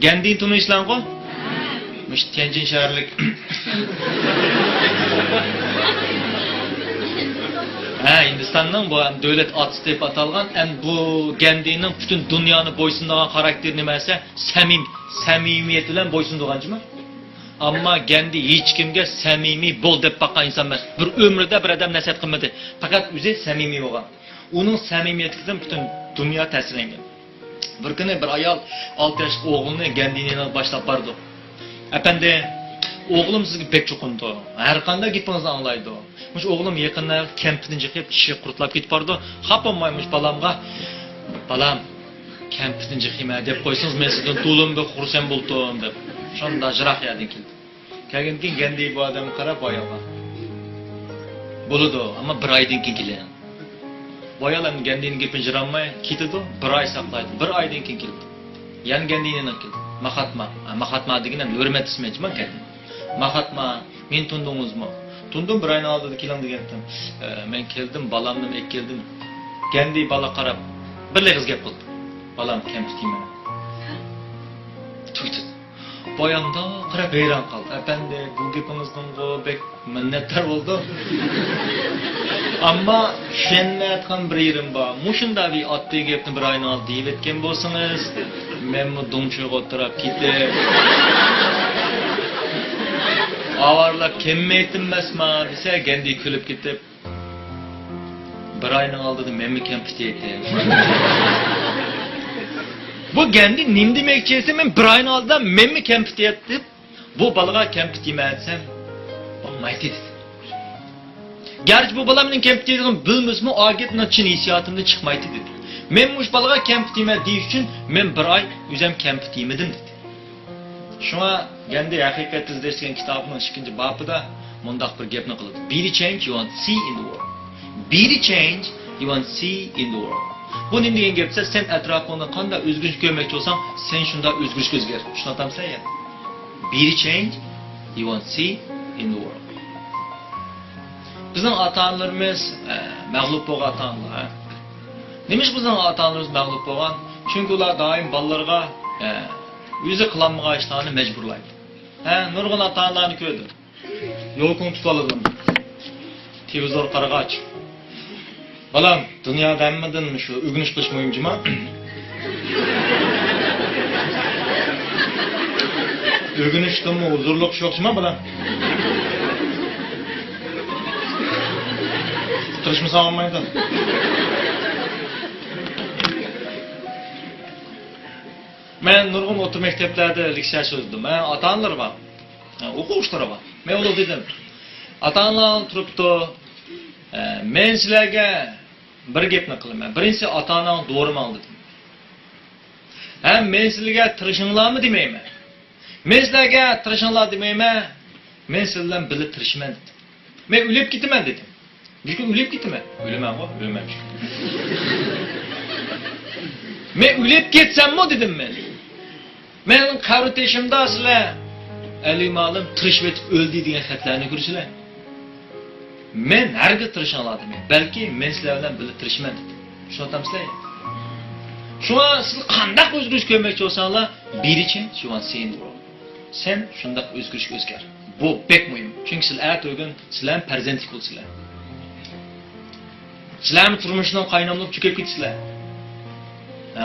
Gandini tanıysizlar-ku? Mush Tianjin shaharlik. Hindistonning bu davlat otisi deb atalgan, bu Gandhining butun dunyoni bo'ysundirgan xarakteri nima esa, samimiyat bilan bo'ysundirganmi? Ammo Gandhi hech kimga samimiy bo'l deb baqan inson emas. Bir umrida bir odam nasihat qilmadi. Faqat o'zi samimiy bo'lgan. Uning samimiyatidan butun dunyo ta'sirlangan. Bir kuni bir ayol 6 yoshli o'g'lini Gandhining boshlab bordi. Efendi, oğlum sizga pek çokundu. Her qanday gapingizni anglaydi. Mush o'g'lim yaqinda kampdan chiqib, tishi qurtlab ketib bordi. Xapamaymish balamga. Balam, kampdan chiqima deb qo'ysangiz, men sizdan to'limda xursand bo'ldim deb. Shunda jiroq yerdan keldi. Kelgandan keyin Gandhi bu odamga qarab boyaga. Bo'ladi, ammo bir oydan keyin keladi. Boyalar Gandhining gapini jiramay ketdi, bir oy saqlaydi. Bir oydan keyin keldi. Yan Gandhining keldi. Mahatma degan hurmat ismi keldi. Mahatma, men tundingizmi? Tundim bir oyni oldida keling degandim. Men keldim, balamni ek keldim. Gandhi bala qarab, bir qiz gap qildi. Balam kamptiyman. Tuydi. Boyamda qarab hayron qoldi. Efendi, bu gapingizdan bek minnatdor bo'ldim. Ammo shennatgan bir yerim bor. Mushunda bir otdagi gapni bir oyni oldi deb aytgan bo'lsangiz, men bu dumchiga o'tirib ketib avarlab kemmaytinmasma desa, Gandhi kulib ketib, bir oyning oldida men kamptiydi. Bu Gandhi nim demoqchi esa, men bir oyning oldida men kamptiydi deb, bu balaga kamptiyman desam, bo'lmaydi dedi. Gerçi bu bala mening kamptiyligim bilmasmi, agitning chin hissiyotimdan chiqmaydi dedi. Men mush balaga kamptiyman deyish uchun men bir oy o'zim kamptiymidim dedi. Shunga Gandhi haqiqat izlash kitobining 2-bobida mundaq bir gapni qiladi. Be the change you want to see in the world. Be the change you want to see in the world. Bu nima degan gapsa, sen atrofingda qanday o'zgarish ko'rmoqchi bo'lsang, sen shunda o'zgarish o'zgar. Shuni aytamsan ya. Be the change you want to see in the world. Bizning ota-onalarimiz mag'lub bo'lgan ota-onalar. Nima ish bizning ota-onalarimiz mag'lub bo'lgan? Chunki ular doim bolalarga o'zi qilolmagan ishlarni majburlaydi. Nurg'un ota-onalarni ko'rdim. Yo'qni tutib oldim. Televizor qarag'ach. Balam, dunyoda hammadan shu o'rganish qilish muhimmi? O'rganishdimi, huzurlik yo'qmi balam? Qilishmi sog'maydi. Men nurg'un o'rta maktablarda leksiya so'zdim. Men ota-onalar bor. O'quvchilar bor. Men ular dedim. Ota-onalar turibdi. Men sizlarga bir gapni qilaman. Birinchi ota-onang do'rimang dedim. Men sizlarga tirishinglarmi demayman. Men sizlarga tirishinglar demayman. Men sizlar bilan birga tirishman dedim. Men o'lib ketaman dedim. Çünkü ölüp gitme. Ölümem o, ölümem. Men ölüp gitsem mi dedim ben. Benim kavruteşimde asla elimalım tırış vetip öldü diye xatlarını görürsüler. Men herge tırışanladım. Belki men sizlerden böyle tırışman dedim. Şunu atam sizler ya. Şu an siz kandak özgürlük görmekçi olsanlar, bir için şu an senin doğru. Sen şundak özgürlük özger. Bu pek mühim. Çünkü sizler eğer ögün sizlerin perzentik olsunlar. Sizlarni turmushidan qaynamlab chukib ketisizlar.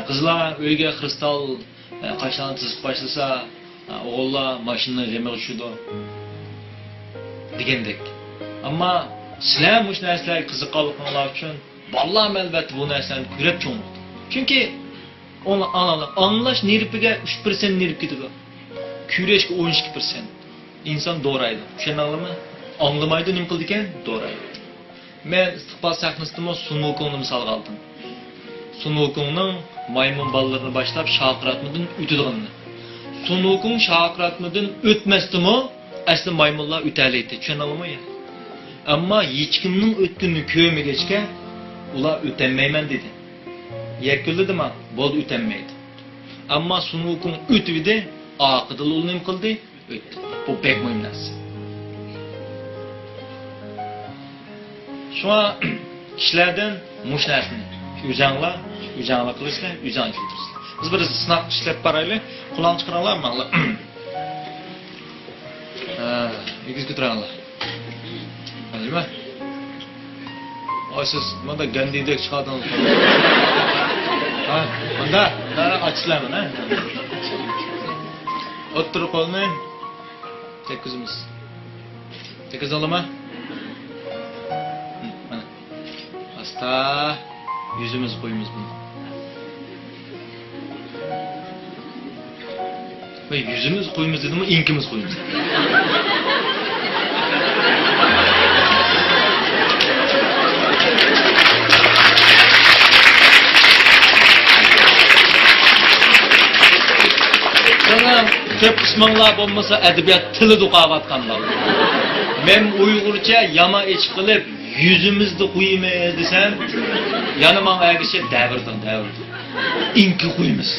Qizlar uyga kristal qashlarni tizib boshlasa, o'g'illar mashinani g'emiga tushadi. Degandek. Ammo sizlar mush narsalarga qiziqqanlar uchun bolalar albatta bu narsani ko'rib cho'mdi. Chunki anglash nerviga 3% nerv ketadi. Kurashga 12%. Inson do'raydi. Tushunarlimi? Anglamaydi nima qildi ekan? Do'raydi. Men istiqbol sahnasida Sunukungni misol oldim. Sunukungning maymun bolalarni boshlab shoqiratmadan o'tadiganini. Sunukung shoqiratmadan o'tmasdimi, asli maymunlar o'talaydi. Tushunarlimi? Ammo hech kimning o'tganini ko'rmagachga ular o'tolmayman dedi. Yakunladimi? Bo'ldi, o'tolmaydi. Ammo Sunukung o'tdi, oqidil uni nima qildi? O'tdi. Bu pek muhim narsa. Şuna kişilerden muş narsani o'zanglar qilishlar, o'zang keltirishlar. Biz bir sınaq ishlab baraylik. Qulağını chiqaringlarmi? Egiz ko'taranglar. Nima? Siz mana gandidek chiqadingiz. Ha, mana ochsizlarmi, ha? O'tirib qolmang. Tekizimiz. Tekiz olama. Mana. Asta yüzümüz qo'yimiz buni. Voy, yüzümüz qo'yimiz dedimi, inkimiz qo'yimiz. Köp qisminglar bo'lmasa adabiyot tili duqavatganlar. Men Uyg'urcha yama ich qilib yüzimizni qo'yimiz desam, yana men agicha davrdan. İnki qo'yimiz.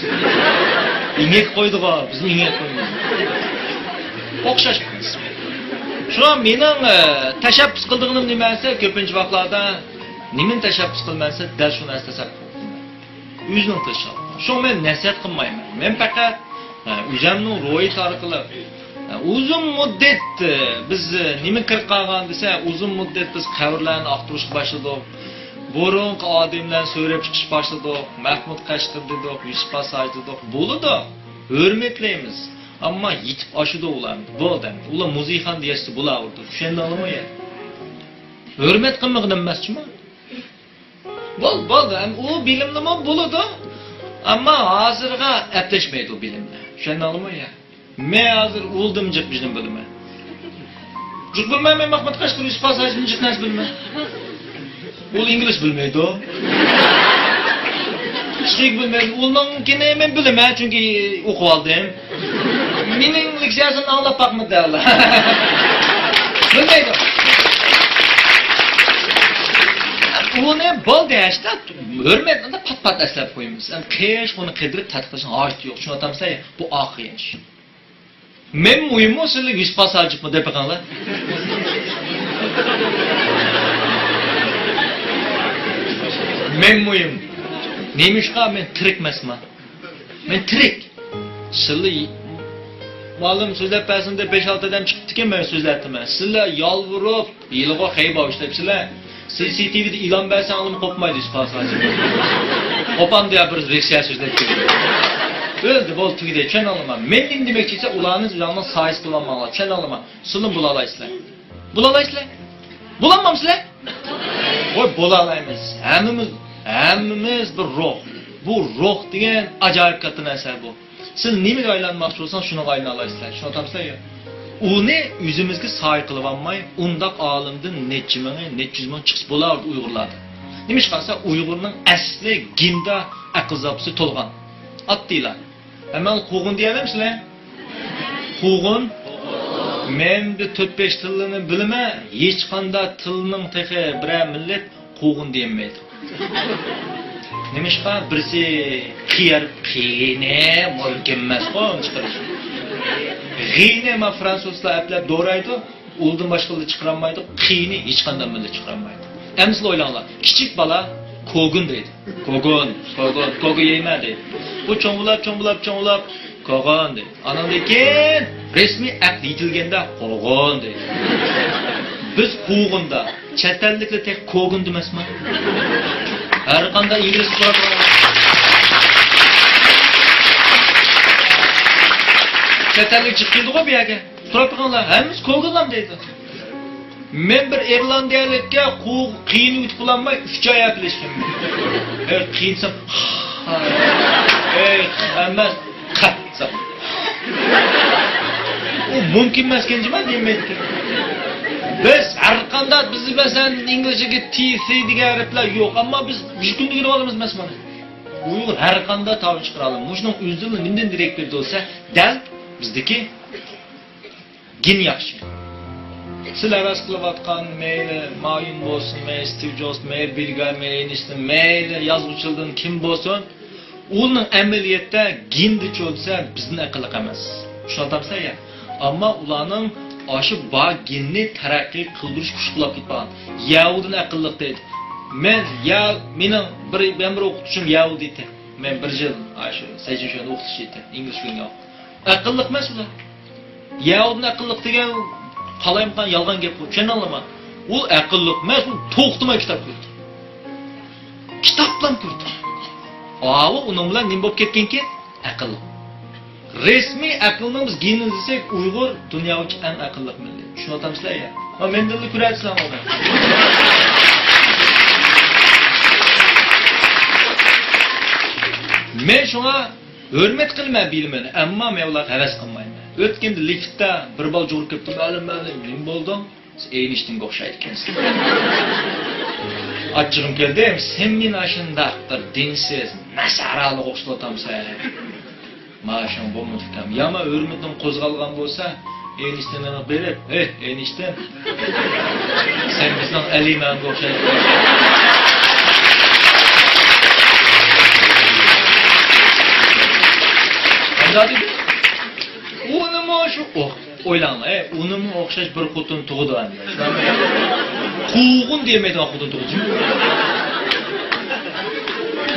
İnek qo'ydi-ku, biz inek qo'yimiz. O'xshashmiz. Shuna mening tashabbus qildig'im nimasi ko'pincha vaqtlarda nimin tashabbus qilmasa dal shuni eslasam. O'zining tishi. Shu men nasihat qilmayman. Men faqat o'zimning ro'yi orqali uzun muddat biz nima qilib qolgan desa, uzun muddat biz qabrlarni aqtirishga boshladik. Burunqi odamlar so'rab chiqish boshladik. Mahmud Qashqir dedik, Yusuf Asay dedik. Bo'ldi. Hurmatlaymiz. Ammo yetib oshidi ular. Bo'ldi. Ular muzeyxon deyishsa bo'lardi. Tushundingmi? Hurmat qilmagan emasmi? Bo'ldi. U bilimnimi bo'ladi. Ammo hozirga aplashmaydi u bilimlar. Tushundingmi? Men hozir o'ldim jiq bizning bilma. Jiq bilmayman, Mahmud Qashqir Yusuf Asayni jiq nas bilmayman. U ingliz bilmaydi. Hiç bilmaydi. Ununkini men bilaman, chunki o'qib oldim. Mening leksiyasini anglab boqmadi Allah. Bilmaydi. Uni bo'ldi ashta, hurmatni pat aslab qo'yamiz. Qish uni qidirib tatqishning hojati yo'q. Shuni aytamsa, bu oxir ish. Men muhimi sizlar yuz pasajibmi deb qanlar. Men muhim. Neymişqa men tirik emasman. Men tirik. Sizlar ma'lum so'zlab bersinda 5-6 odam chiqibdi-ki men so'zlatdim. Sizlar yolvurib, yilg'o xayba ishlabsizlar. CCTV'da e'lon bersangiz qo'pmaydi isqasaj. Qo'pan deya bir leksiya so'zlab ketdi. O'ldi, bo'ldi, tugadi, tushuna olaman. Men nima demoqchisi, ularning o'zlarini sayis qilolmayman, tushuna olaman. Sizlar bo'la olaysizlar. Bo'la olaysizlar? Bo'lamamsizlar? Voy, bo'la olamiz. Hammamiz bir ruh. Bu ruh degan ajoyib katta narsa bu. Siz nimaga aylanmoqchi bo'lsangiz, shuni aylana olasizlar. Shuni aytamsizlar-ku. Uni o'zimizga soy qilib olmay, undoq olimdan necha ming chiqib bo'lardi Uyg'urlarda. Nima ish qilsa, Uyg'urning asli ginda aql zapsi to'lgan. Atdilar. Hemen qug'un deyapsizlar? Qug'un. Men de 4-5 tilini bilma, hech qanday tilning tehi bir millat qug'un deyilmaydi. Nima ish qilsa, birsi qiyne, mumkin emas qo'n chiqarish. G'iyni ma fransuzlar aplab do'raydi, uldan boshqalar chiqarmaydi, qiyni hech qanday millat chiqarmaydi. Endi o'ylanglar, kichik bola ko'gun deydi. Ko'gun yeyma deydi. Bu cho'ng'ulab, ko'g'on deydi. Anandan keyin resmiy aqd yetilganda qo'g'on deydi. Biz qo'g'unda, chet elliklar tek ko'gun demasmi? Har qanday ingliz so'rab chet ellik chiqildi-ku bu yerga. So'rab qolganlar, hammamiz ko'gunlam deydi. Men bir irlandiyalikka qiyin yutib olmay 3 oy aplashdim. Qiyinsam emas qatsa. U mumkin emas kenjima demaydi. Biz har qanday biz masalan inglizchaga TC degan harflar yo'q, ammo biz jukunni kirib olamiz emasmi? Uyg'ur har qanday ta'bir chiqara oladi. Mushning o'zini nimdan direkt berdi bo'lsa, dal bizdagi gin yaxshi. Sizlar havas qilayotgan mayli Mayun bo'lsin, mayli Steve Jobs, mayli Bill Gates, mayli Einstein, mayli yozuvchilardan kim bo'lsin, uning amaliyotda gindi cho'lsa bizning aqlli emas. Shuni aytamsan ya. Ammo ularning oshi ba ginni taraqqiy qildirish kuch qilib ketgan. Yahudning aqlliq deydi. Mening bir o'qituvchim Yahudi edi. men bir yil shu sejishoni o'qitish edi, ingliz tilini. Aqlliq emas ular. Yahudni aqlliq degan qalayimqan yolg'on gap bo'lib, tushuna olaman. U aqlliq emas, u to'xtamay kitob ko'rdi. Kitobdan ko'rdi. Uning bilan nima bo'lib ketganki? Aqlliq. Resmi aqlni biz geni desak, Uyg'ur dunyodagi eng aqlli millat. Tushunayapsizlar ya? Mendilni ko'rasizlar uni. Men shunga hurmat qilmay bilmayman, ammo men ularga havas qilmayman. O'tganda liftda bir bol jo'rib ketdi, ma'lum, nima bo'ldi? Siz Eynishtanga o'xshaydi ekansiz. Achchig'im keldi, sen meni ashundaq bir dinsiz, nasarali o'xshatamsan. Maşın bu mutkam. Yama hurmatim qo'zg'algan bo'lsa, Eynishtani berib, Eynishtdan. Sen bizning Alimanga o'xshaysan. Qanday? Unimi shu o'ylang, unimi o'xshash bir xotin tug'di endi. Quvg'in demaydi xotin tug'di.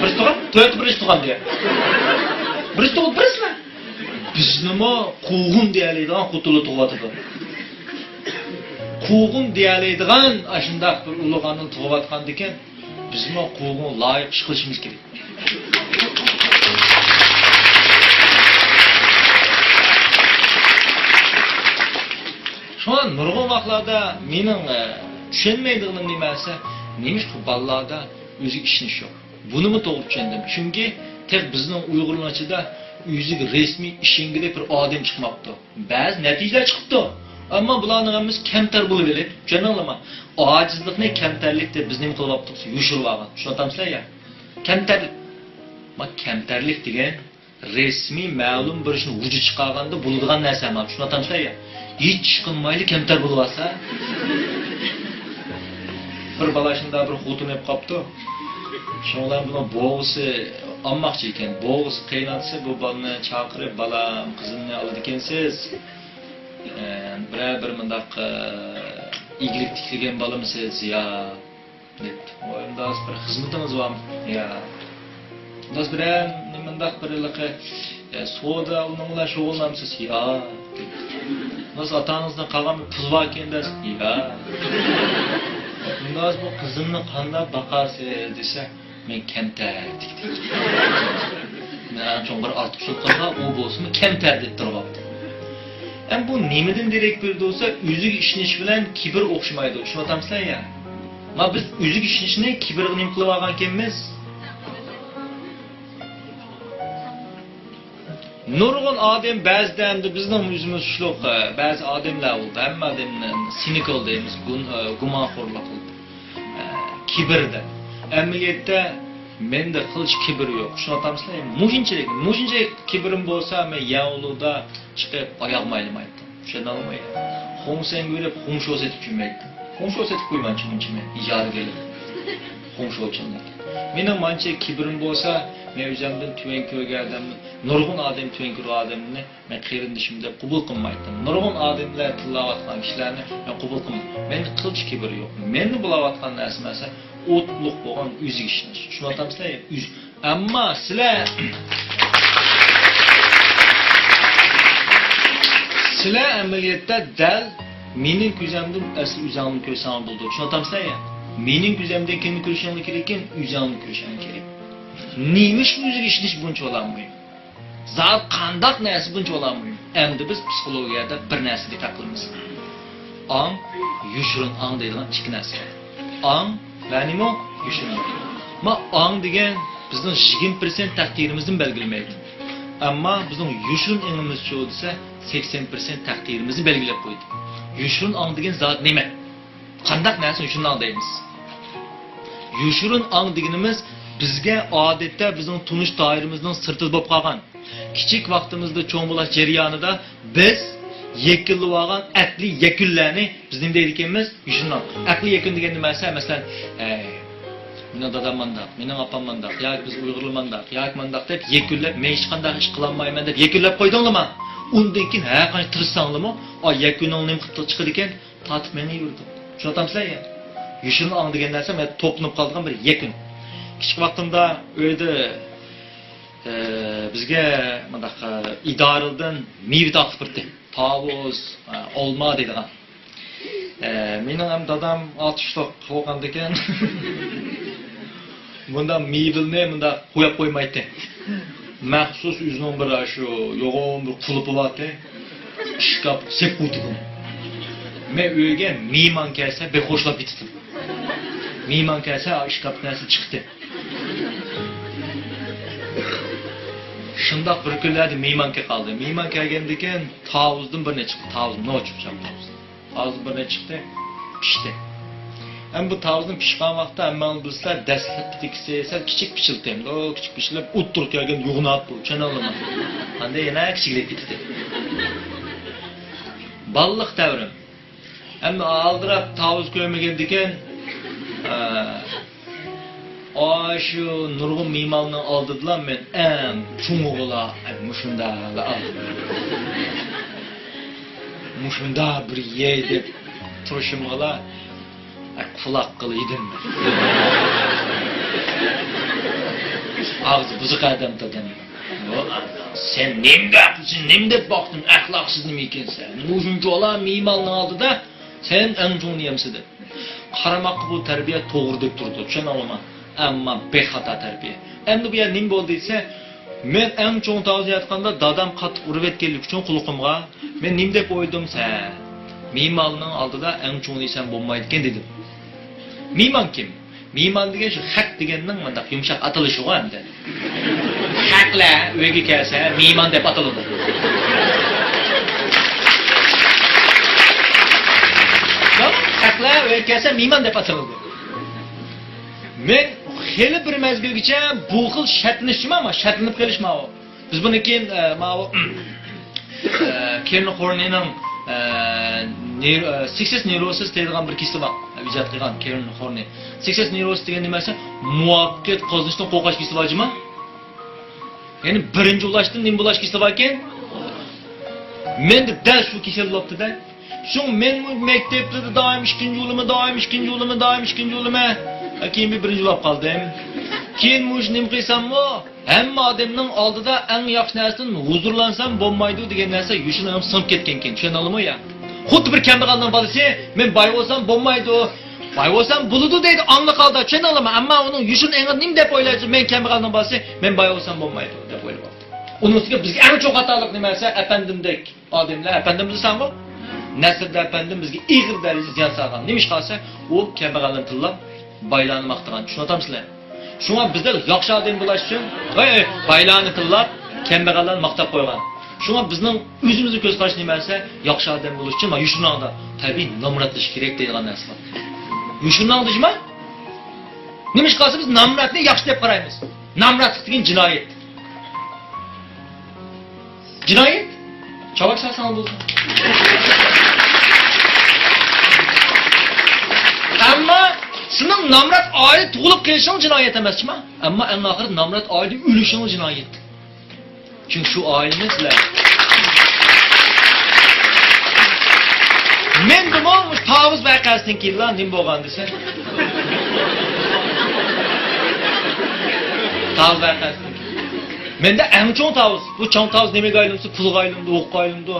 Bir tug'an, to'rt bir tug'an deya. Birisi tug'ib birisizmi? Biz nima quvg'in deyaladigan xotini tug'yapti. Quvg'in deyaladigan ashundaq bir ulug'ani tug'yapgan ekan, biz nima quvg'in loyiq ish qilishimiz kerak. Shuna nurg'un vaqtlarda mening tushunmaydiganim nimasi, nima shu ballada o'zi ishnish yo'q. Bunimi to'g'ri tushundim. Chunki tek bizning Uyg'urlar ichida o'ziga resmiy ishingida bir odam chiqmabdi. Ba'zi natijalar chiqibdi. Ammo bularning hammasi kamtar bo'lib keladi. Tushunamizmi? Ojizlikni kamtarlik deb biz nima qilyapmiz? Yushirib olgan. Tushunamsizlar ya? Kamtarlik. Kamtarlik degan resmiy ma'lum bir ishni vujud chiqarganda bo'ladigan narsa emas. Tushunamsizlar ya? Hech qilmayli kamtar bo'lsa, bir balashında bir xotin olib qopdi. Şunlar buna boğusu almakçı iken, boğusu qaynatsa bu balını çağırıp balam kızını alır ekensiz. Bir mındaq iyilik tikilgen balımsız ya debdi. Oyunda bir xizmatimiz var. Ya. Biz bilen mındaq bir iliqi soda onunla şoğullanamsız ya debdi. Nasıl atanızdan qalgan pul var ekan desiz? Ya. Bundan bu kızını qanday baqarsiz desa, men kamtar dedik. Men çok bir ortiqchilikqa u bo'lsa kamtar deb turibdi. Hem bu nimadan derak berdi olsa, o'ziga ishonish bilan kibr o'xshamaydi. Tushunamsizlar ya? Ma biz o'ziga ishonishni kibrga nima qilib olgan ekanmiz? Nurg'un odam ba'zida endi bizning o'zimiz shuloq, ba'zi odamlar bo'ldi, hamma odamlar sinikal deymiz, gumonxo'rlik qildi. Kibrda. Amaliyotda menda qilish kibr yo'q. Tushunamsizlar? Mushinchalik kibrim bo'lsa, men yavluda chiqib oyoqma aylamaydim. Tushunammi? Xo'msang o'lib, xo'msho setib qo'ymaydi. Xo'msho setib qo'ymanchi men ijara kelib. Xo'msho uchunlik. Mening mancha kibrim bo'lsa, men o'zimdan tuven ko'rgandim. Nurg'un odam tuven ko'rgan odamni men qerindishim deb qabul qilmaydim. Nurg'un odamlar tillayotgan ishlarni men qabul qilmayman. Menda qilish kibr yo'q. Meni bulayotgan narsa o'tliq bo'lgan o'ziga ishonish. Tushunamsizlar? Ammo sizlar amaliyotda dal mening ko'zimdan asl o'zingni ko'rsang bo'ldi. Tushunamsizlar? Mening ko'zimdan kimni ko'rishing kerak ekan, o'zingni ko'rishing kerak. Nima shu o'ziga ishonish buncha olammaydi. Zat qandaq narsa buncha olammaydi. Endi biz psixologiyada bir narsaga taqilamiz. Ong, yushurun ong deydigan ikki narsa. Ong va nima? Yushurun. Ma ong degan bizning 20% taqdirimizni belgilamaydi. Ammo bizning yushurun ingimiz shu desa 80% taqdirimizni belgilab qo'ydi. Yushurun ong degan zot nima? Qandaq narsa yushurun ong deymiz? Yushurun ong deganimiz bizga odatda bizning tunish doiramizning sirti bo'lib qolgan. Kichik vaqtimizda cho'ng bo'lash jarayonida biz yekilib olgan aqli yakunlarni biz nima deydi ekanmiz? Yushundan. Aqli yakun degan nimasi? Masalan, mening dadam mandaq, mening opam mandaq, yoki biz Uyg'urlar mandaq, yoki mandaq deb yakunlab, men hech qanday ish qila olmayman deb yakunlab qo'ydingmi? Undan keyin har qancha tirishsanglarmi, o yakuning nima qilib chiqadi ekan? Tatib meni yurdi. Tushunamsizlar? Yushundan degan narsa men to'planib qolgan bir yakun. Kichik vaqtimda uyda bizga mundaq idoradan meva taqib birdi. Tavus, olma deydigan. Mening ham dadam 60 bo'lgan ekan. Bunda mevilni bunda qo'yib qo'ymaydi. Maxsus o'zining bir shu yo'g'on bir qulupi bordi. Shkaf sekutdi. Men uyga mehmon kelsa bexoshlab ketdim. Mehmon kelsa shkafdan chiqdi. Shundoq bir kunlarda mehmonga qoldi. Mehmon kelgandan keyin tavuzdan bir necha tavuz nochib chiqdi. Tavuz bir necha chiqdi, pishdi. Hem bu tavuzning pishgan vaqtda hamma bizlar dastlabki sal kichik pichildi. O kichik pishilib o'ttirib kelgan yo'g'nat bu, tushunolmayman. Qanday yana kichiklab ketdi. Balliq davrim. Hamma aldirab tavuz ko'ymagandan keyin şu nurg'un mehmonning oldidan men eng cho'ng'ila mushunda aldim. Mushunda bir ye deb turishimga quloq qildim. Ağzı buzuq adam dedim. Sen nem deb boqding, axloqsiz nima ekansan? Mushuncha ola mehmonning oldida sen eng cho'niyamsiz deb. Qaramoqqa bu tarbiya to'g'ri deb turdi, tushunolmayman. Amma bexata tarbiya. Endi bu yer nim bo'ldi desa, men eng cho'ng tavsiya etganda dadam qattiq urib etganlik uchun quliqimga men nim deb o'yladim sen. Mehmonning oldida eng cho'ng desam bo'lmaydi ekan dedim. Mehmon kim? Mehmon degan shu haq deganning mendaq yumshoq atalishi u endi. Haqla uyga kelsa mehmon deb ataladi. Haqla uyga kelsa mehmon deb ataladi. Men xeli bir mezgilgacha bu xil shartlanishim ama shartlanib qilishma o. Biz buni keyin ma'vo Kern Horneyning success neurosis deydigan bir kisla bor. Ijod qilgan Kern Horney. Success neurosis degan nimasi? Muvaffaqiyat qozonishdan qo'rqish kisla bormi? Ya'ni birinchi ulashdan nim bo'lash kisla bor ekan. Menda dal shu kisla bo'libdi-da. Shu men maktabda doim ikkinchi yo'lima keyin birinchi bo'lib qoldim. Keyin mush nim qilsammi? Hamma odamning oldida eng yaxshi narsadan huzurlansam bo'lmaydi degan narsa yushini ham sinib ketgan ekan. Tushunolmaymi ya? Xuddi bir kambag'alning bolasi, men boy bo'lsam bo'lmaydi. Boy bo'lsam bo'ladi deydi, ongli qoldi. Tushunolmayman, ammo uning yushini eng nim deb o'ylaydi, men kambag'alning bolasi, men boy bo'lsam bo'lmaydi deb o'ylayapti. Uning ustiga bizga eng cho'q xatolik nimasi? Afandimdek odamlar, afandim desammi? Nasrda afandim bizga ig'ir darajada ziyon solgan. Nima ish qilsa, u kambag'alni tillab baylarni maqtagan. Tushunatamsizlar? Shunga bizlar yaxshi odam bo'lish uchun baylarni tillab, kambag'allarni maqtab qo'ygan. Shunga bizning o'zimizning ko'z qarash nimasi? Yaxshi odam bo'lish uchun mana yushuningda tabiiy nomratlish kerak degan narsa bor. Yushuningdimi? Nima ish qilsa biz nomratni yaxshi deb qaraymiz. Nomratlik degan jinoyat. Jinoyat? Chavak salsan bo'lsin. Ammo şunun namrat aile tug'ilib kelishing jinoyat emasmi? Ammo eng oxiri namrat aile o'lishing jinoyat. Çünkü şu aileni sizlar. Men demoq tavuz vaqasidan keyin nim bo'lgan desa. Tavuz vaqasidan. Menda eng cho'ng tavuz. Bu cho'ng tavuz nimaga aylandi? Pulga aylandi, o'qqa aylandi.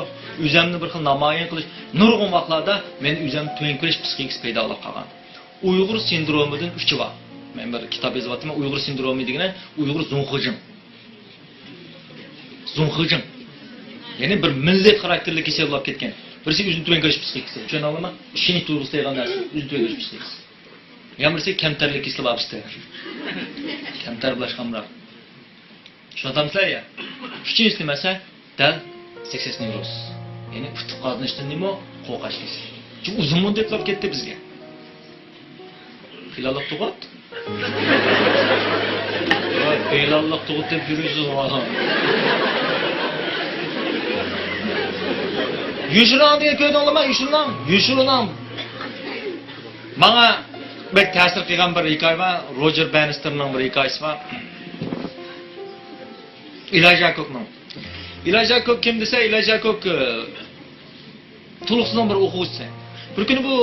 O'zimni bir xil namoyon qilish, nurg'un vaqtlarda men o'zimni to'yin qilish psixikasi paydo bo'lib qolgan. Uyg'ur sindromidan 3 bor. Men bir kitob yozyapman, Uyg'ur sindromi degani Uyg'ur zunxijim. Zunxijim. Ya'ni bir millat xarakterli kasal bo'lib ketgan. Birisi o'zini to'yin qilish psixikasi. Tushunolmayman? Ishini tuyg'usi degan narsa, o'zini to'yin qilish psixikasi. Yana birisi kamtarlik kasal bo'libdi. Kamtar bo'lishqamroq. Tushunatamsizlar ya? Uchinchisi nimasi? Dal success neurosis. Ya'ni putuq qozonishdan nima? Qo'rqish kasal. Chunki uzun muddat bo'lib ketdi bizga. Hilallik tug'ut. Hilallik tug'ut deb yurisiz o'g'lon. Yushiron degan ko'rdingmi? Yushiron. Menga bir ta'sir qilgan bir hikoya bor. Roger Bannisterning bir hikoyasi bor. Elijah Cookning. Elijah Cook kim desa, Elijah Cook Tuluqning bir o'quvchisi. Bir kuni bu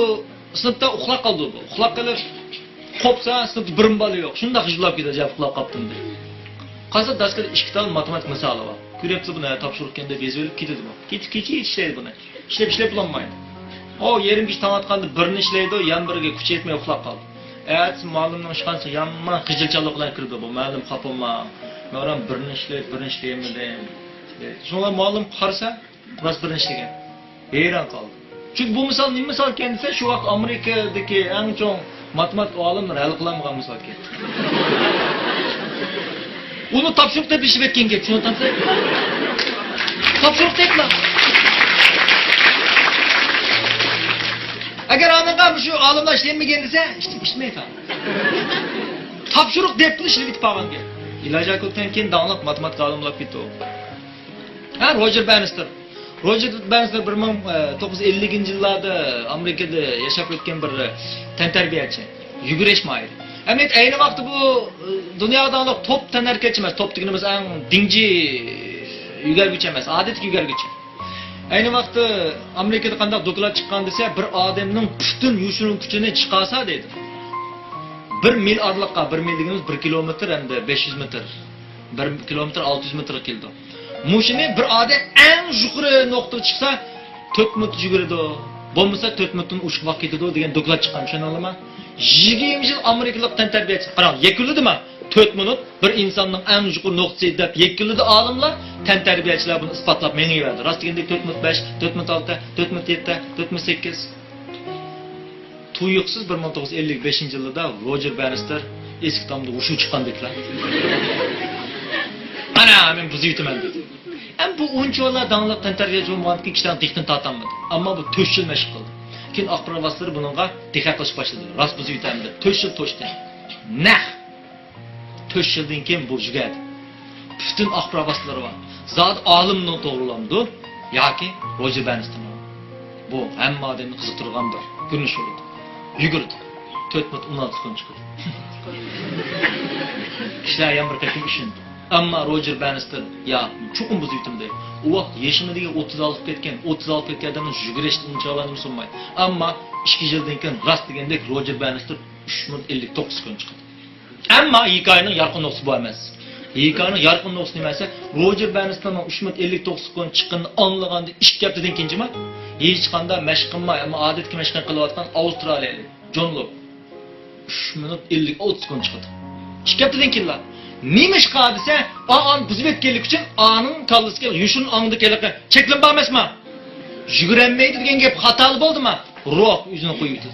sinfda uxlab qoldi bu. Uxlab qolib qopsa sinfda birim bola yo'q. Shunda hijlab ketdi, uxlab qoldim deb. Qasa daskada 2 tane matematik misali var. Ko'ryapsiz buni topshiriqganda bezib olib ketadi bu. Kecha ishlaydi buni. İşlep bulanmaydi. O yerim bir tane atqanda birini ishlaydi, yan biriga kuch yetmay uxlab qoldi. Ertasi muallimning chiqqansa yamma xijilchalik bilan kirdi bu. Muallim xapama. Men oram birini ishlaymadim. Sonra muallim qarasa, rost birini ishlagan. Hayron qoldi. Çünkü bu misal nima misal kendisi şu vaqt Amerikadagi eng chong matematik olimlar hal qilamagan misal kendi. Onu topshiriq deb ishib etgan gap, shuni tansa. Topshiriq debmi? Agar anıqa şu olimlar ishlaymagan desa, ishlaymaydi. Topshiriq deb ishib bitib qolgan gap. İlaca ko'tdan keyin davlat matematik olimlar ketdi. Ha, Roger Bannister 1950-yillarda Amerikada yashab o'tgan bir tantarbiyachi, yugurish mahiri. Emet ayni vaqtda bu dunyoda top tanarkachi emas, top deganimiz eng dingji yugarguchi emas, odatga yugarguchi. Ayni vaqtda Amerikada qanday doklad chiqqan desa, bir odamning butun yushuning kuchini chiqarsa deydi. 1 mil oraliqqa, 1 mil deganimiz 1 kilometr hamda 500 metr. 1 kilometr 600 metr keldi. Mushini bir odam eng yuqori nuqtaga chiqsa 4 minut yuguradi. Bo'lmasa 4 minutdan ushib vaqt ketadi degan doklad chiqqan, tushunalmi? 20 yil Amerikalik tantarbiyachi. Qarang, yekunladimi? 4 minut bir insonning eng yuqori nuqtasi deb yekunladi olimlar, tantarbiyachilar buni isbotlab mengaverdi. Rost deganda 4 minut 5, 4 minut 6, 4 minut 7, 4 minut 8. Tuyuqsiz 1955-yilda Roger Bannister eski tomda ushu chiqqan dedilar. Ana men buzib yutaman dedi. Hem bu o'yinchoqlar dangliq tantarbiyachi bo'lganki kishidan diqqatini tortolmadi. Ammo bu 4 yil mashq qildi. Keyin axborot vositalari buningga diqqat qilish boshladi. Rost buzib yutaman deb 4 yil to'shdi. Nah. 4 yildan keyin bu jugadi. Butun axborot vositalari var. Zot olimning to'g'rilamdi yoki Roger Bannister. Bu hamma odamni qiziqtirgan bir ko'rinish bo'ldi. Yugurdi. 4 minut 16 kun chiqdi. Kishilar ham bir takim ishindi. Amma Roger Bannister ya cho'qim buzib yutimdi. U vaqt yeshimiga 30 olib ketgan, 30 olib ketgandan yugurishni unchalarni sunmaydi. Ammo 2 yildan keyin rost degandek Roger Bannister 3 minut 59 kun chiqdi. Ammo hikoyaning yorqin nuqtasi bu emas. Hikoyaning yorqin nuqtasi nimasi? Roger Bannisterning 3 minut 59 kun chiqqanini anlaganda 2 haftadan keyinmi? Hech qanday mashq qilmay, ammo odatga mashq qilayotgan Avstraliyalik John Locke 3 minut 30 kun chiqdi. 2 haftadan keyin nima ish qildi desa, an buzib etganlik uchun aning kallasiga yushun angda kelaqi cheklanib bo'lmasmi? Yuguranmaydi degan gap xatoli bo'ldimi? Ruh o'zini qo'yib yutdi.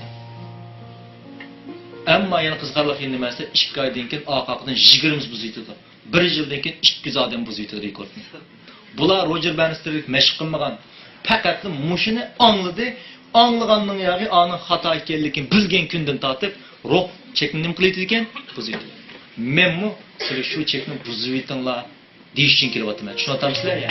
Ammo yana qiziqarli nimasi 2 oydan keyin oqaqidan 20 buzib yutdi. 1 yildan keyin 200 odam buzib yutdi rekordni. Bular Roger Bannisterlik mashq qilmagan, faqat mushini angladi. Anglaganning yo'g'i aning xato ekanligini bilgan kundan tortib, ruh chekni nima qiladi ekan? Buzib yutdi. Menmi sizlar shu chekni buzib yutinglar deyish uchun kelyapman. Tushunasizlar ya?